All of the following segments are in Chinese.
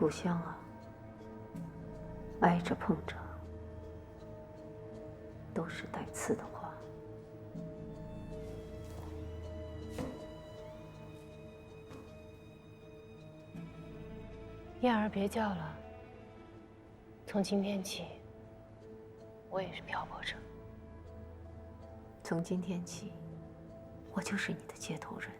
故乡啊，挨着碰着，都是带刺的花。燕儿别叫了，从今天起，我也是漂泊者。从今天起，我就是你的接头人。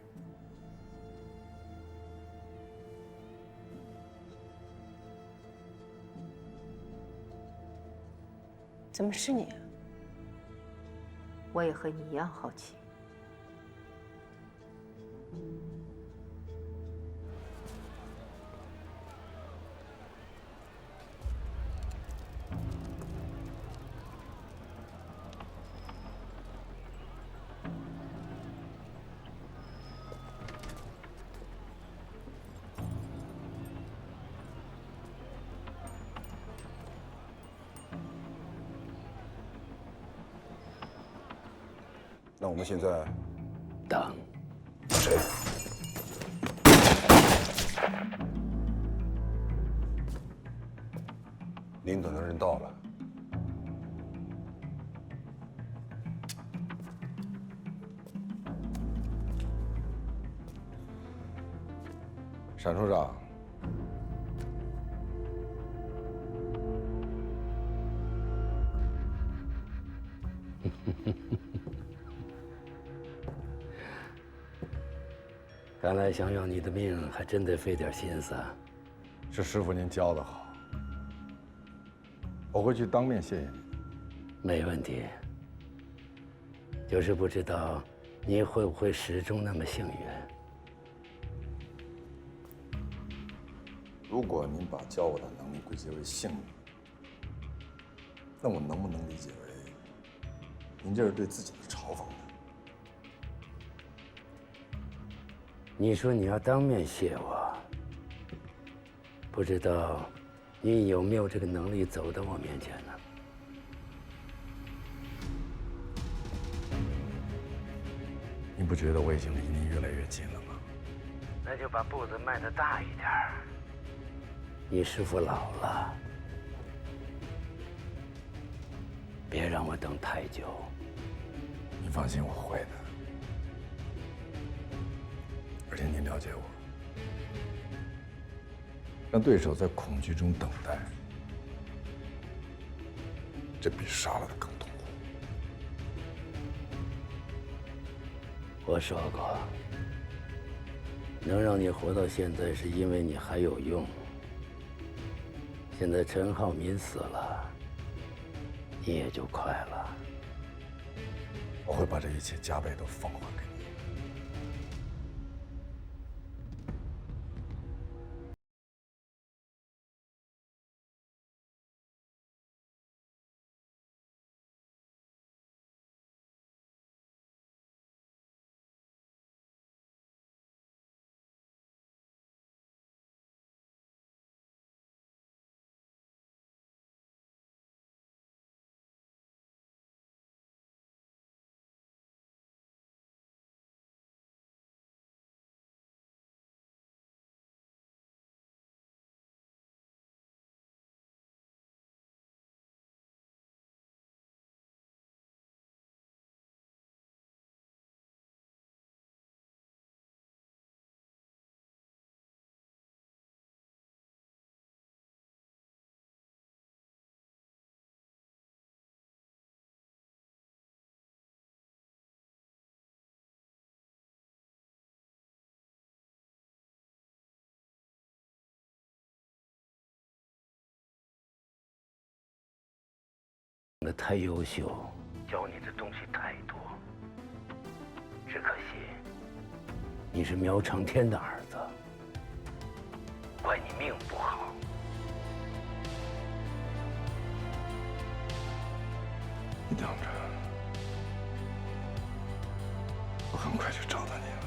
怎么是你啊？我也和你一样好奇。那我们现在等谁？您等的人到了。闪处长，看来想要你的命，还真得费点心思。是师傅您教的好，我会去当面谢谢你。没问题，就是不知道你会不会始终那么幸运。如果您把教我的能力归结为幸运，那我能不能理解为您这是对自己的嘲讽呢？你说你要当面谢我，不知道你有没有这个能力走到我面前呢？您不觉得我已经离您越来越近了吗？那就把步子迈得大一点儿。你师傅老了，别让我等太久。你放心，我会的。而且您了解我，让对手在恐惧中等待，这比杀了他更痛苦。我说过，能让你活到现在，是因为你还有用。现在陈浩民死了，你也就快了。我会把这一切加倍都奉还给你。的太优秀，教你的东西太多，只可惜你是苗长天的儿子，怪你命不好。你等着，我很快去找到你了。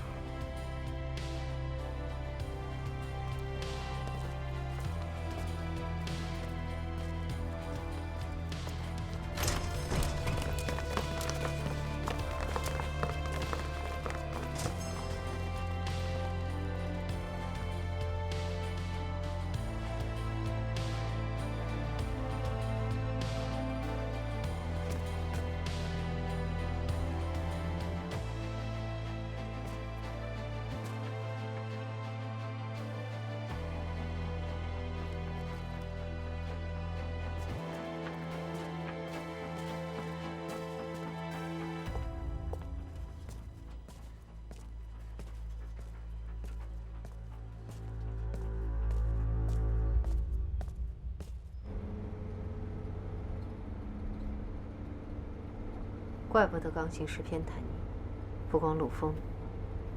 怪不得钢琴师偏袒你，不光陆枫，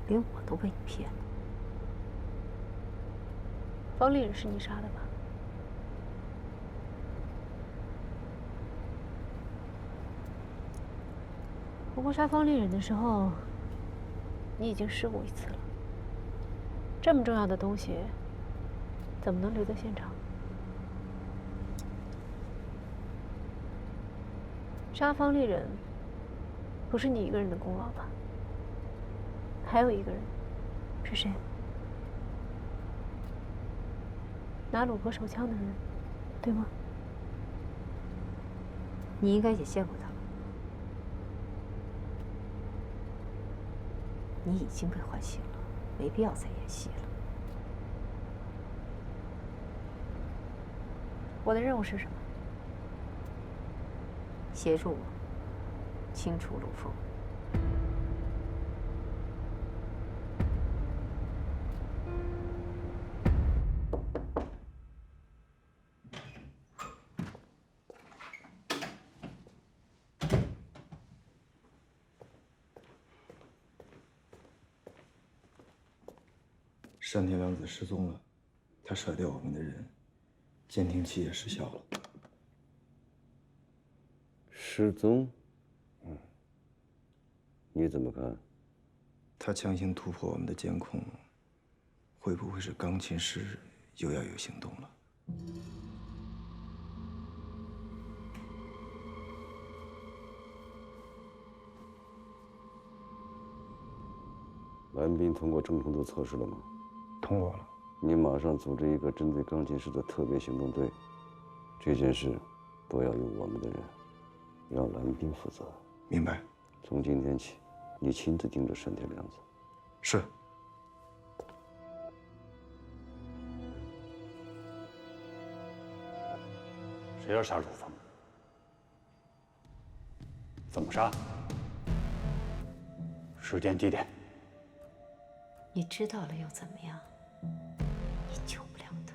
连我都被你骗了。方丽人是你杀的吧？不过杀方丽人的时候，你已经试过一次了。这么重要的东西，怎么能留在现场？杀方丽人，不是你一个人的功劳吧？还有一个人，是谁？拿弩和手枪的人，对吗？你应该也见过他。你已经被唤醒了，没必要再演戏了。我的任务是什么？协助我清除陆枫。山田良子失踪了，他甩掉我们的人，监听器也失效了。失踪？你怎么看？他强行突破我们的监控，会不会是钢琴师又要有行动了？蓝斌通过正程度测试了吗？通过了。你马上组织一个针对钢琴师的特别行动队，这件事不要由我们的人，让蓝斌负责。明白。从今天起，你亲自盯着山田良子。是。谁要杀陆枫？怎么杀？时间、地点。你知道了又怎么样？你救不了他。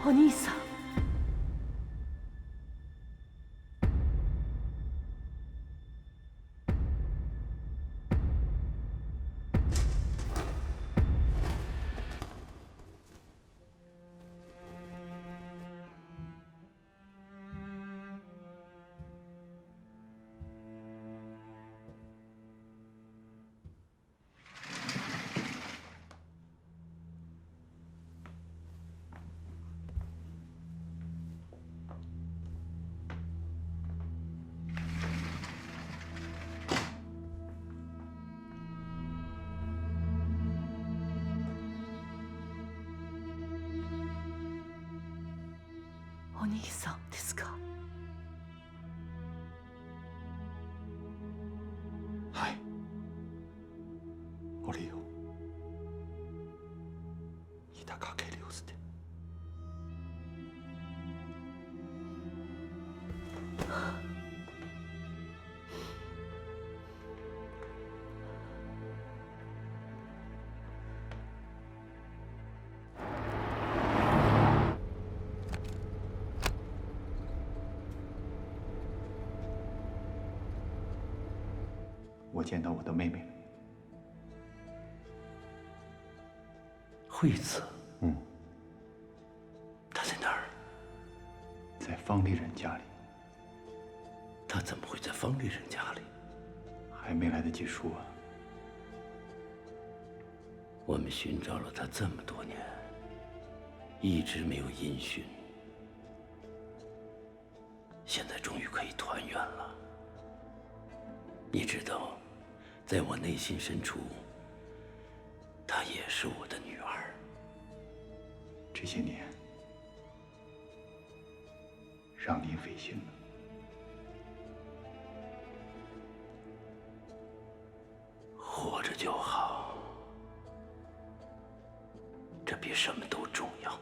お兄さん。お兄さんですか？はい。俺よ。いたかけるよ捨て。我见到我的妹妹了。惠子，嗯，她在哪儿？方丽人家里。他怎么会在方丽人家里？还没来得及说啊。我们寻找了他这么多年，一直没有音讯，现在终于可以团圆了。你知道，在我内心深处，她也是我的女儿。这些年，让您费心了。活着就好，这比什么都重要。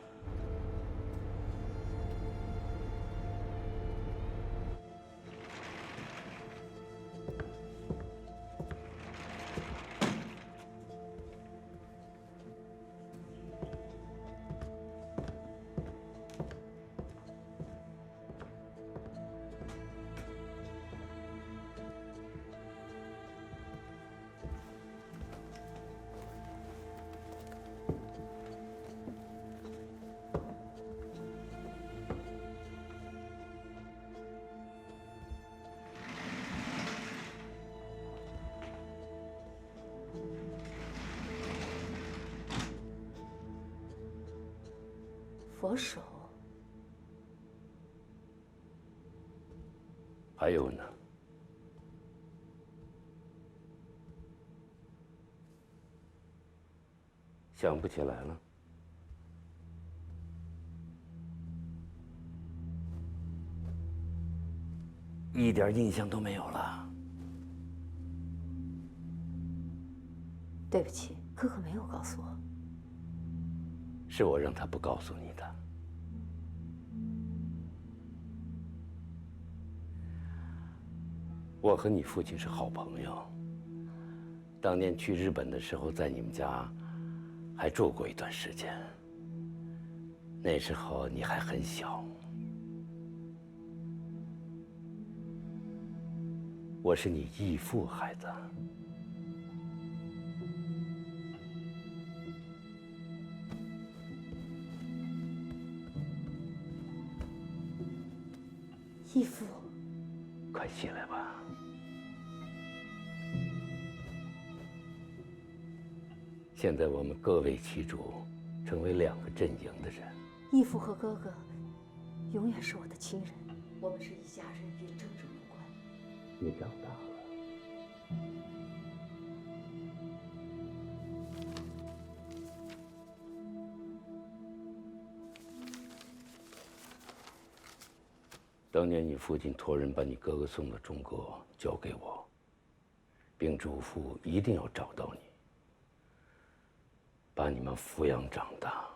佛手，还有呢？想不起来了？一点印象都没有了？对不起，哥哥没有告诉我。是我让他不告诉你的。我和你父亲是好朋友，当年去日本的时候，在你们家还住过一段时间。那时候你还很小，我是你义父孩子。义父，快起来吧。现在我们各为其主，成为两个阵营的人。义父和哥哥永远是我的亲人，我们是一家人，与政治无关。你长大了。当年你父亲托人把你哥哥送到中国，交给我，并嘱咐一定要找到你，把你们抚养长大。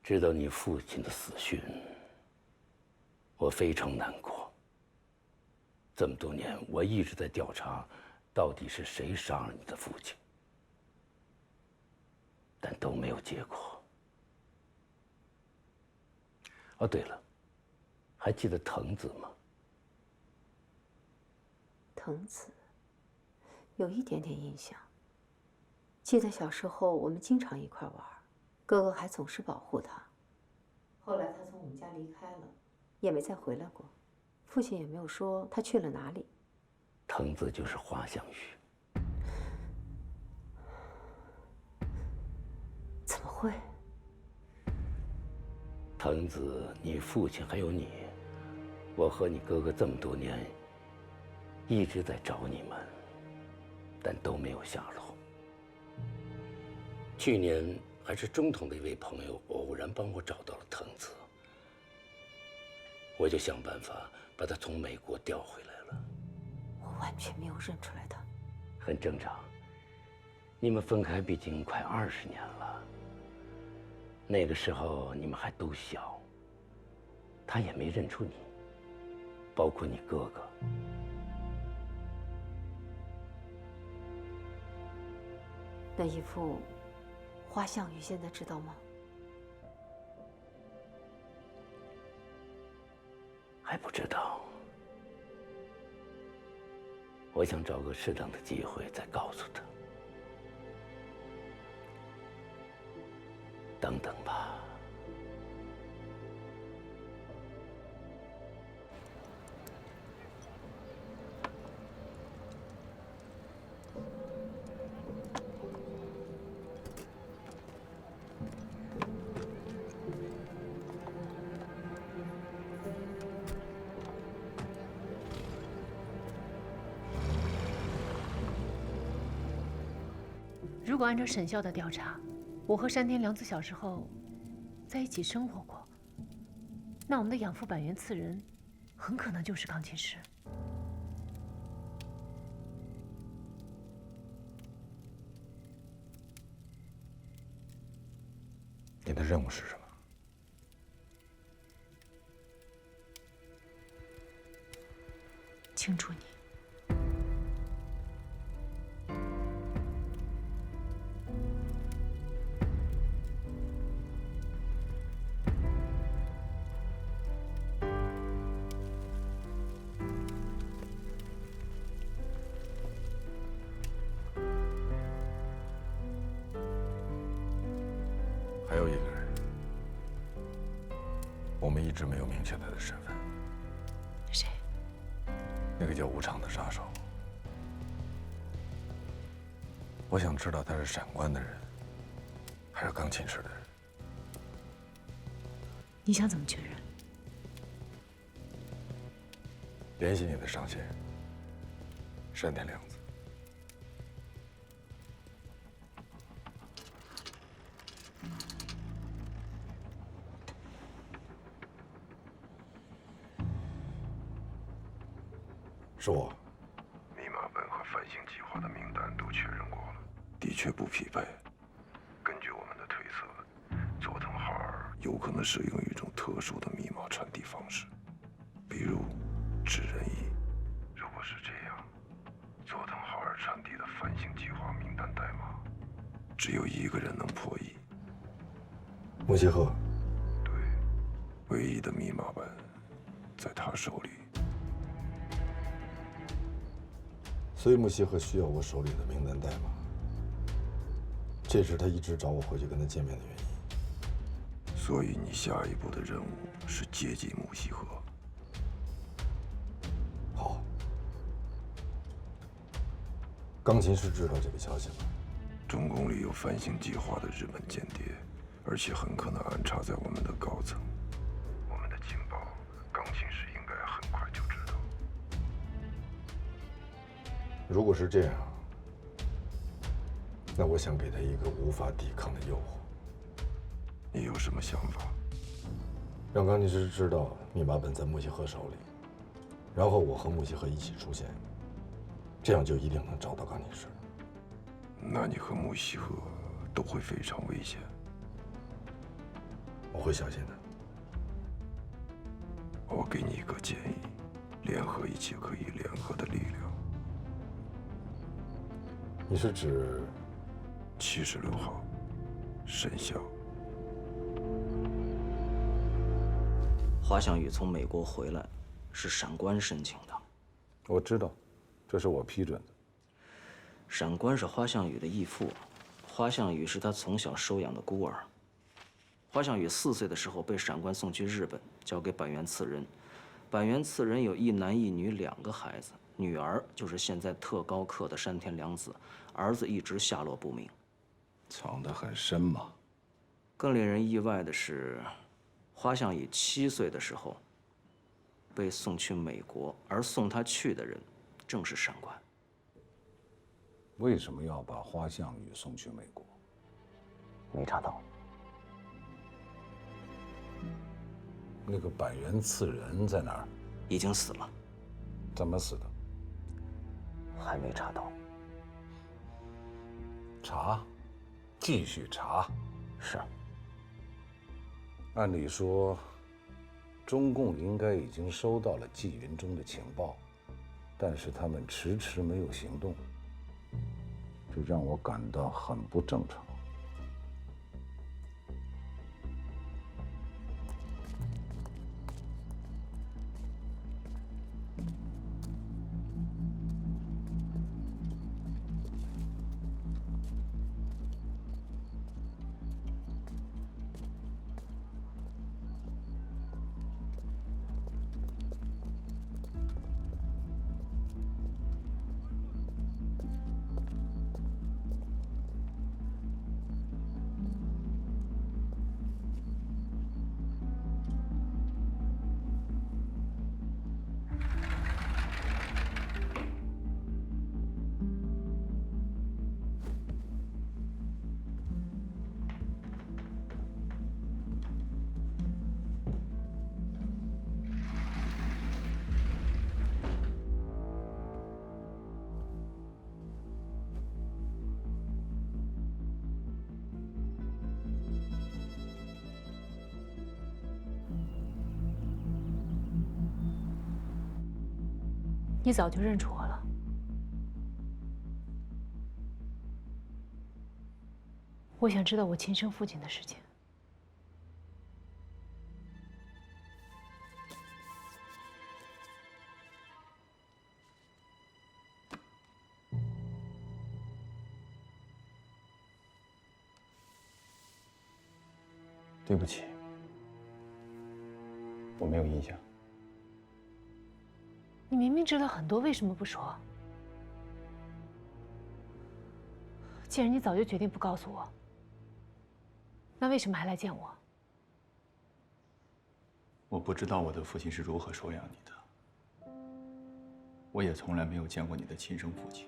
知道你父亲的死讯，我非常难过。这么多年，我一直在调查，到底是谁杀了你的父亲，但都没有结果。哦，对了，还记得藤子吗？藤子，有一点点印象。记得小时候我们经常一块玩，哥哥还总是保护他。后来他从我们家离开了，也没再回来过，父亲也没有说他去了哪里。藤子就是花香玉。怎么会？藤子，你父亲还有你，我和你哥哥这么多年一直在找你们，但都没有下落。去年还是中统的一位朋友偶然帮我找到了藤子，我就想办法把他从美国调回来了。我完全没有认出来他。很正常，你们分开毕竟快20年了。那个时候你们还都小，他也没认出你，包括你哥哥。那义父，花向宇现在知道吗？还不知道，我想找个适当的机会再告诉他。等等吧。如果按照沈校的调查，我和山田凉子小时候在一起生活过，那我们的养父板垣次人很可能就是钢琴师。你的任务是什么？清楚你。还有一个人，我们一直没有明确他的身份。谁？那个叫无常的杀手。我想知道他是闪官的人，还是钢琴师的人。你想怎么确认？联系你的上线，山田凉子。是我。密码本和反省计划的名单都确认过了，的确不匹配。根据我们的推测，佐藤浩二有可能使用一种特殊的密码传递方式，比如指人仪。如果是这样，佐藤浩二传递的反省计划名单代码，只有一个人能破译。穆希赫。对，唯一的密码本在他手里。所以穆希赫需要我手里的名单代码，这是他一直找我回去跟他见面的原因。所以你下一步的任务是接近穆希赫。好。钢琴师知道这个消息吗？中共里有反省计划的日本间谍，而且很可能安插在我们的高层。我们的情报，钢琴师应该很快就知道。如果是这样，那我想给他一个无法抵抗的诱惑。你有什么想法？让钢琴师知道密码本在穆希赫手里，然后我和穆希赫一起出现，这样就一定能找到钢琴师。那你和穆希赫都会非常危险。我会小心的。我给你一个建议：联合一切可以联合的力量。你是指76号，沈校。花向宇从美国回来，是闪官申请的。我知道，这是我批准的。闪官是花向宇的义父，花向宇是他从小收养的孤儿。花向宇4岁的时候被闪官送去日本，交给板垣次人。板垣次人有一男一女2个孩子，女儿就是现在特高课的山田凉子，儿子一直下落不明。藏得很深嘛。更令人意外的是，花向宇7岁的时候被送去美国，而送他去的人正是闪官。为什么要把花向宇送去美国？没查到。那个板垣次人在哪儿？已经死了。怎么死的？还没查到。查，继续查。是。按理说，中共应该已经收到了纪云中的情报，但是他们迟迟没有行动，这让我感到很不正常。你早就认出我了。我想知道我亲生父亲的事情。对不起，我没有印象。你明明知道很多，为什么不说？既然你早就决定不告诉我，那为什么还来见我？我不知道我的父亲是如何收养你的，我也从来没有见过你的亲生父亲。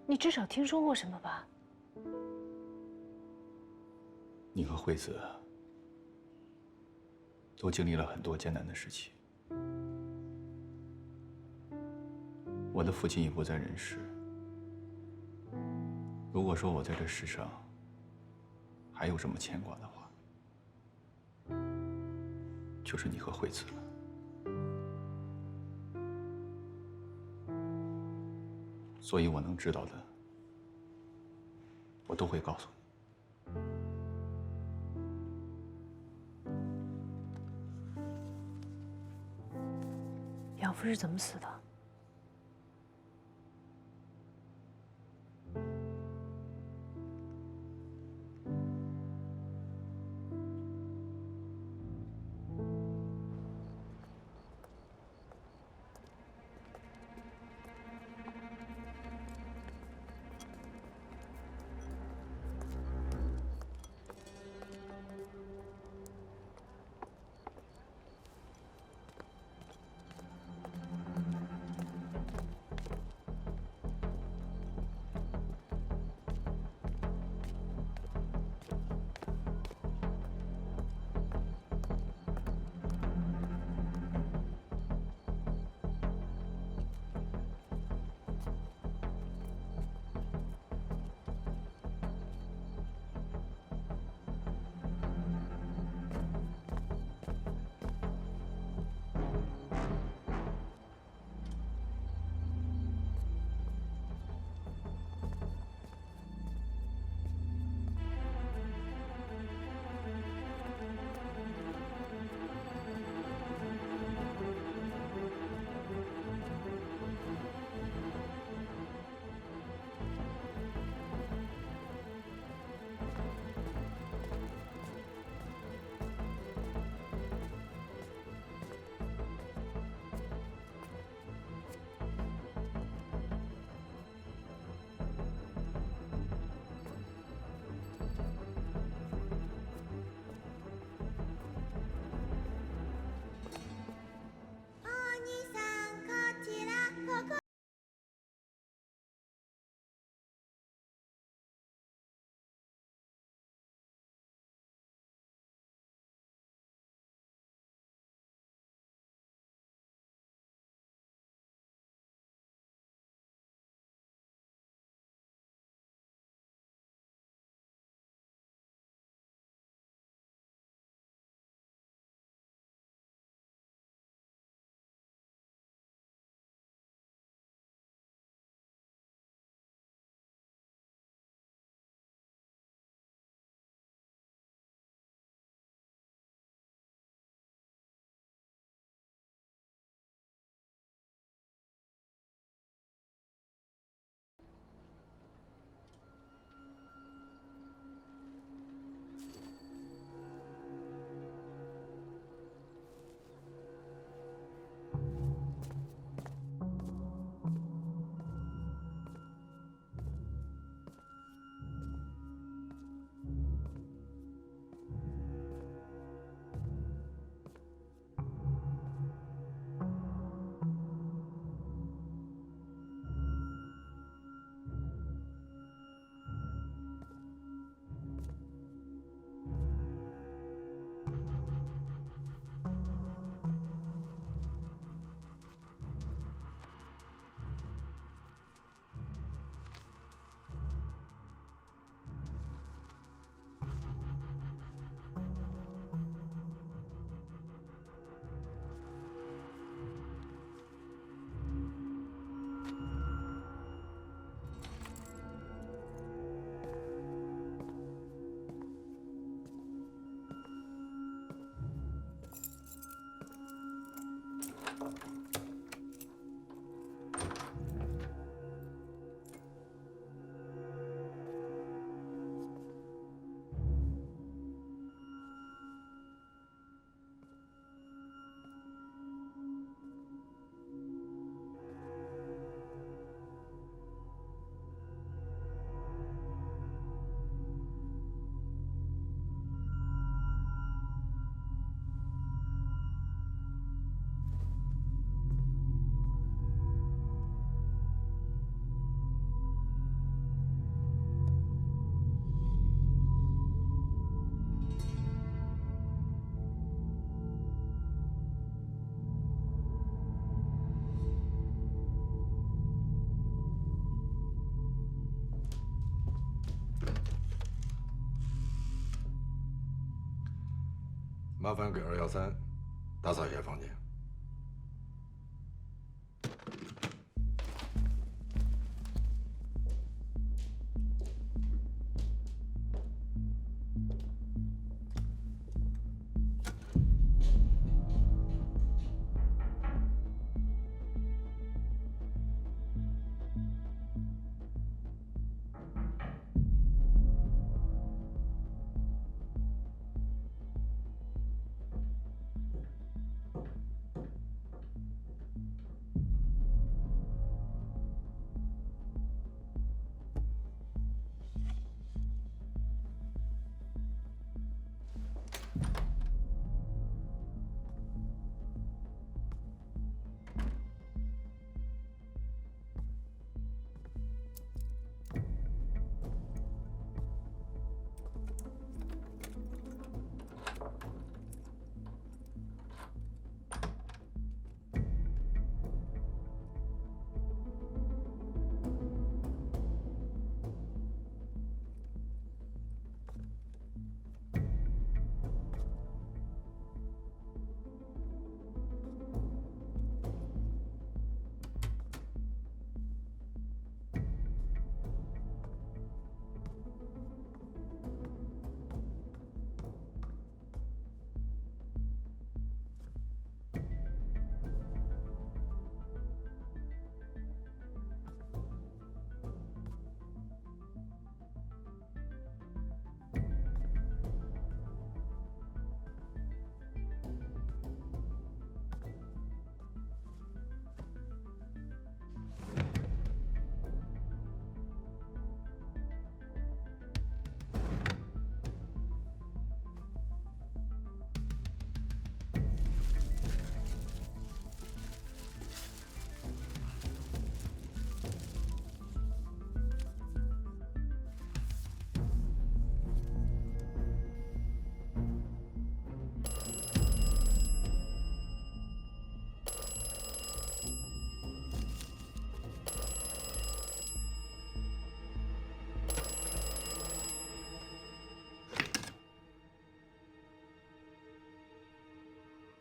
你至少听说过什么吧？你和惠子都经历了很多艰难的时期。我的父亲已不在人世。如果说我在这世上还有什么牵挂的话，就是你和惠子了。所以我能知道的，我都会告诉你。养父是怎么死的？麻烦给213打扫一下房间。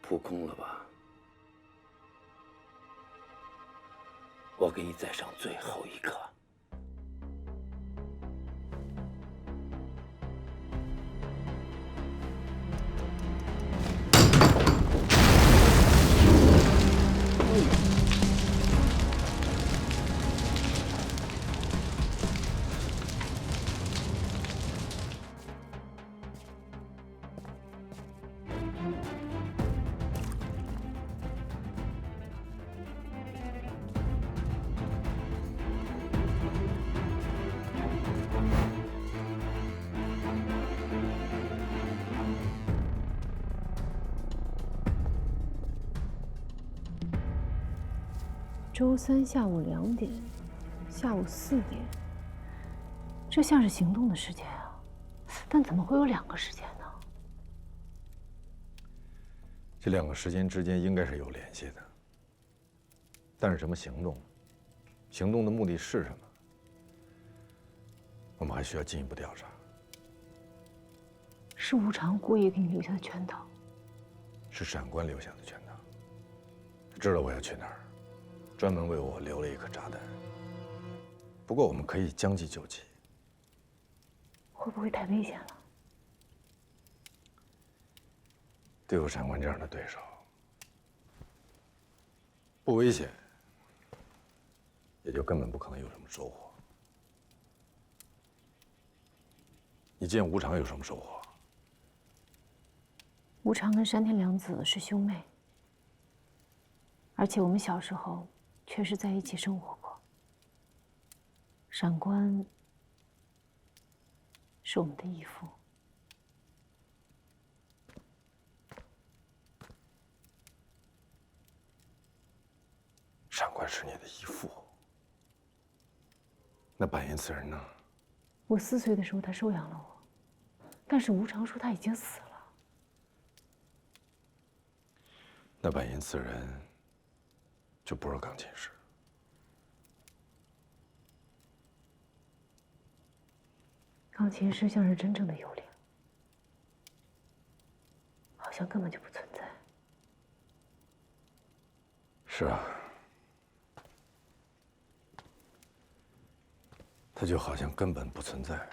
扑空了吧？我给你再上最后一课。周3下午2点，下午4点，这像是行动的时间啊，但怎么会有2个时间呢？这2个时间之间应该是有联系的，但是什么行动？行动的目的是什么？我们还需要进一步调查。是无常故意给你留下的圈套，是闪官留下的圈套。他知道我要去哪儿，专门为我留了一颗炸弹。不过我们可以将计就计。会不会太危险了？对付闪官这样的对手，不危险，也就根本不可能有什么收获。你见无常有什么收获？无常跟山田凉子是兄妹，而且我们小时候确实在一起生活过。闪官是我们的义父。闪官是你的义父，那板垣此人呢？我4岁的时候，他收养了我，但是无常说他已经死了。那板垣此人就不是钢琴师。钢琴师像是真正的幽灵，好像像根本就不存在。是啊，他就好像根本不存在。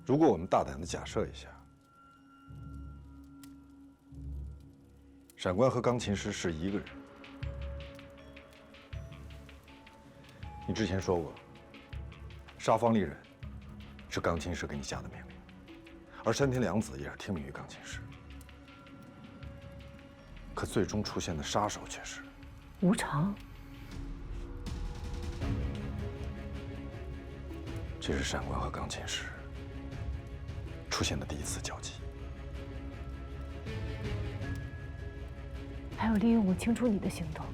如果我们大胆的假设一下，闪官和钢琴师是一个人，你之前说过，杀方利人是钢琴师给你下的命令，而山田凉子也是听命于钢琴师，可最终出现的杀手却是无常。这是闪官和钢琴师出现的第一次交集。还有利用我清楚你的行动。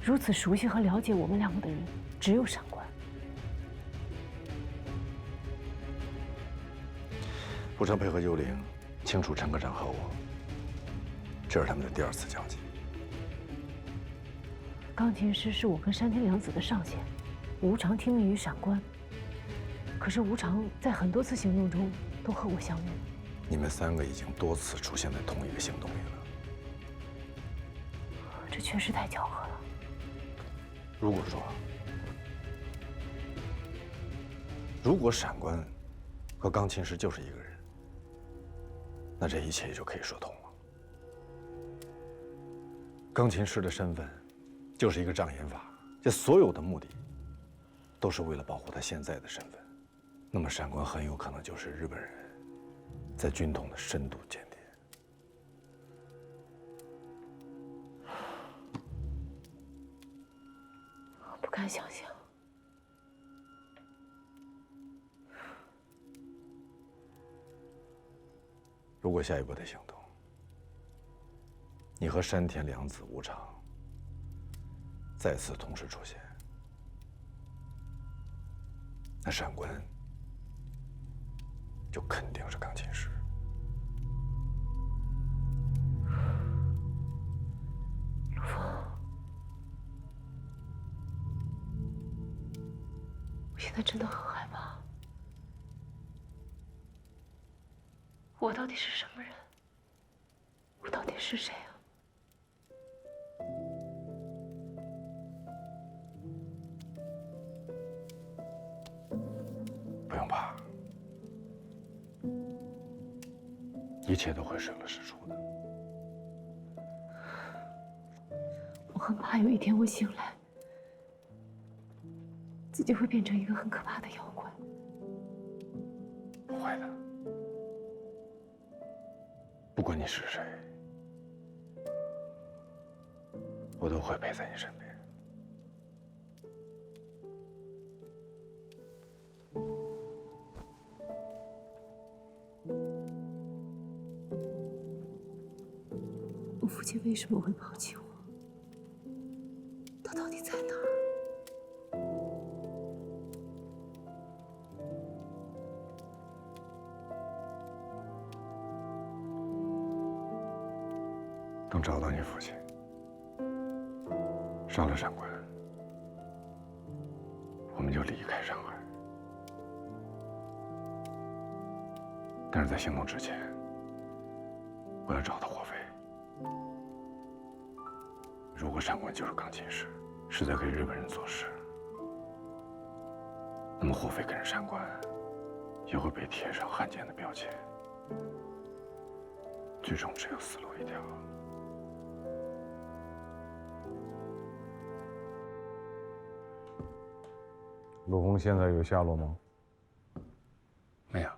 如此熟悉和了解我们两个的人，只有闪官。无常配合幽灵，清楚陈科长和我，这是他们的第二次交集。钢琴师是我跟山田凉子的上线，无常听命于闪官。可是无常在很多次行动中都和我相遇。你们三个已经多次出现在同一个行动里了。这确实太巧合了。如果闪官和钢琴师就是一个人，那这一切也就可以说通了。钢琴师的身份就是一个障眼法，这所有的目的都是为了保护他现在的身份。那么闪官很有可能就是日本人在军统的深度间谍。我不敢想象。如果下一步的行动，你和山田凉子无常再次同时出现，那闪官就肯定是钢琴师。陆枫，我现在真的很害怕。我到底是什么人？我到底是谁啊？不用怕，一切都会水落石出的。我很怕有一天我醒来，自己会变成一个很可怕的妖怪。不会的，不管你是谁，我都会陪在你身边。我父亲为什么会抛弃我？他到底在哪儿？等找到你父亲，杀了闪官，我们就离开上海。但是在行动之前，我要找到霍飞。如果闪官就是钢琴师，是在给日本人做事，那么霍飞跟着闪官也会被贴上汉奸的标签。最终只有死路一条。陆枫现在有下落吗？没有。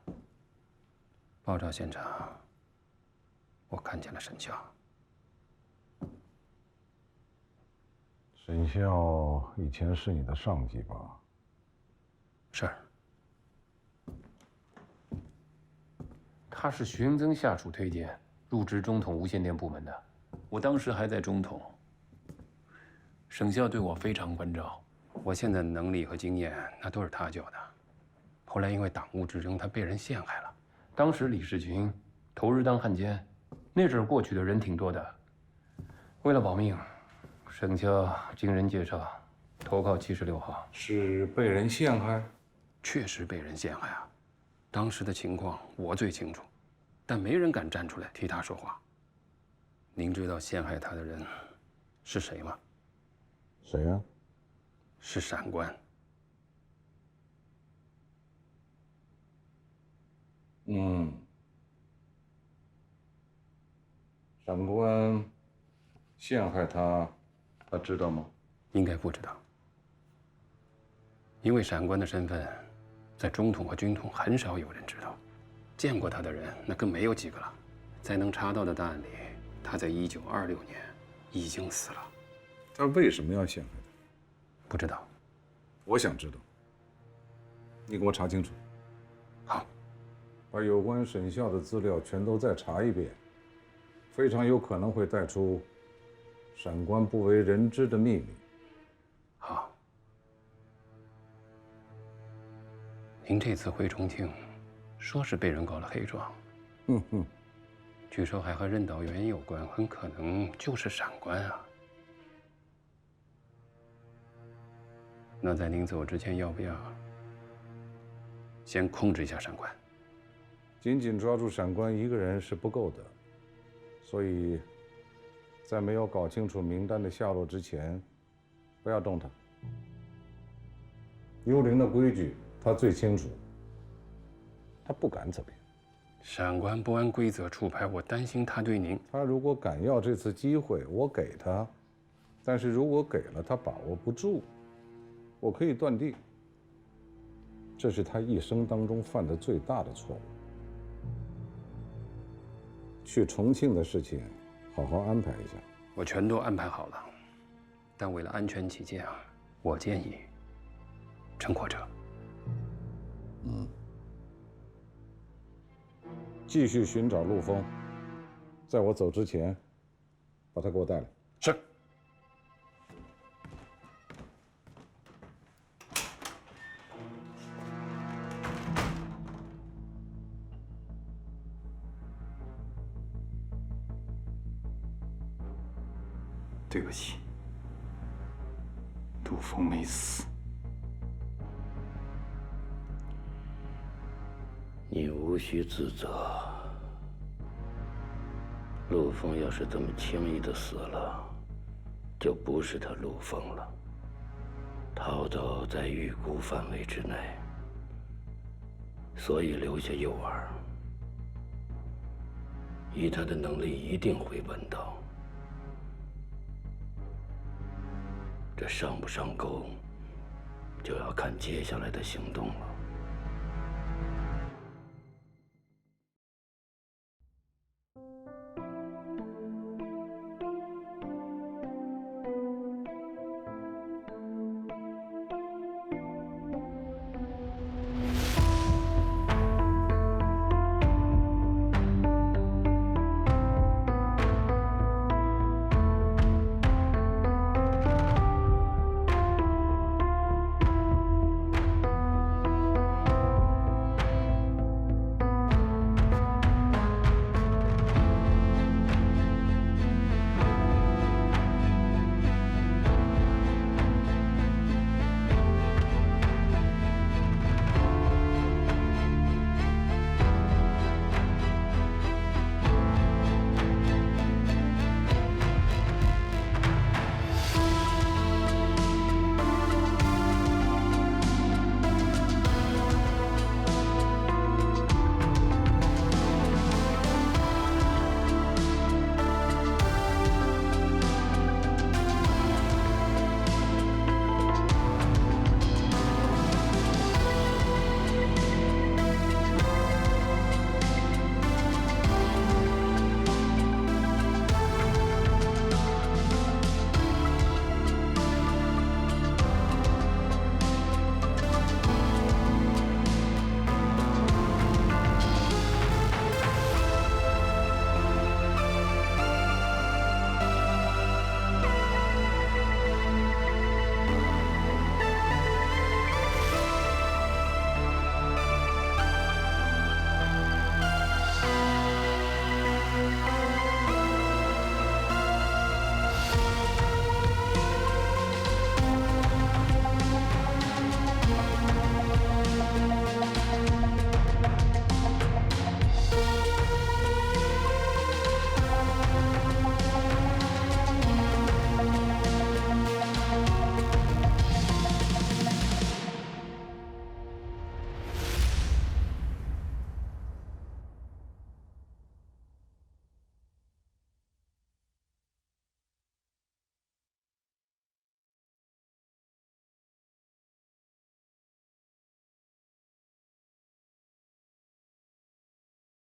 爆炸现场，我看见了沈笑。沈笑以前是你的上级吧？是。他是徐英增下属推荐入职中统无线电部门的，我当时还在中统。沈笑对我非常关照。我现在的能力和经验，那都是他教的。后来因为党务之争，他被人陷害了。当时李世群投日当汉奸，那阵儿过去的人挺多的。为了保命，省下经人介绍，投靠76号，是被人陷害？确实被人陷害啊！当时的情况我最清楚，但没人敢站出来替他说话。您知道陷害他的人是谁吗？谁呀？是闪官。闪官陷害他，他知道吗？应该不知道，因为闪官的身份，在中统和军统很少有人知道，见过他的人那更没有几个了。在能查到的档案里，他在1926年已经死了。他为什么要陷害他？不知道。我想知道。你给我查清楚。好。把有关沈笑的资料全都再查一遍，非常有可能会带出闪官不为人知的秘密。好。您这次回重庆，说是被人告了黑状，据说还和任导员有关，很可能就是闪官啊。那在您走之前，要不要先控制一下闪官？仅仅抓住闪官一个人是不够的，所以，在没有搞清楚名单的下落之前，不要动他。幽灵的规矩他最清楚，他不敢怎么样。闪官不按规则出牌，我担心他对您。他如果敢要这次机会，我给他；但是如果给了，他把握不住，我可以断定，这是他一生当中犯的最大的错误。去重庆的事情，好好安排一下。我全都安排好了，但为了安全起见啊，我建议乘火车。继续寻找陆丰，在我走之前，把他给我带来。是。对不起，陆丰没死。你无需自责。陆丰要是这么轻易的死了，就不是他陆丰了。逃走在预估范围之内，所以留下诱饵。以他的能力，一定会稳到。这上不上钩，就要看接下来的行动了。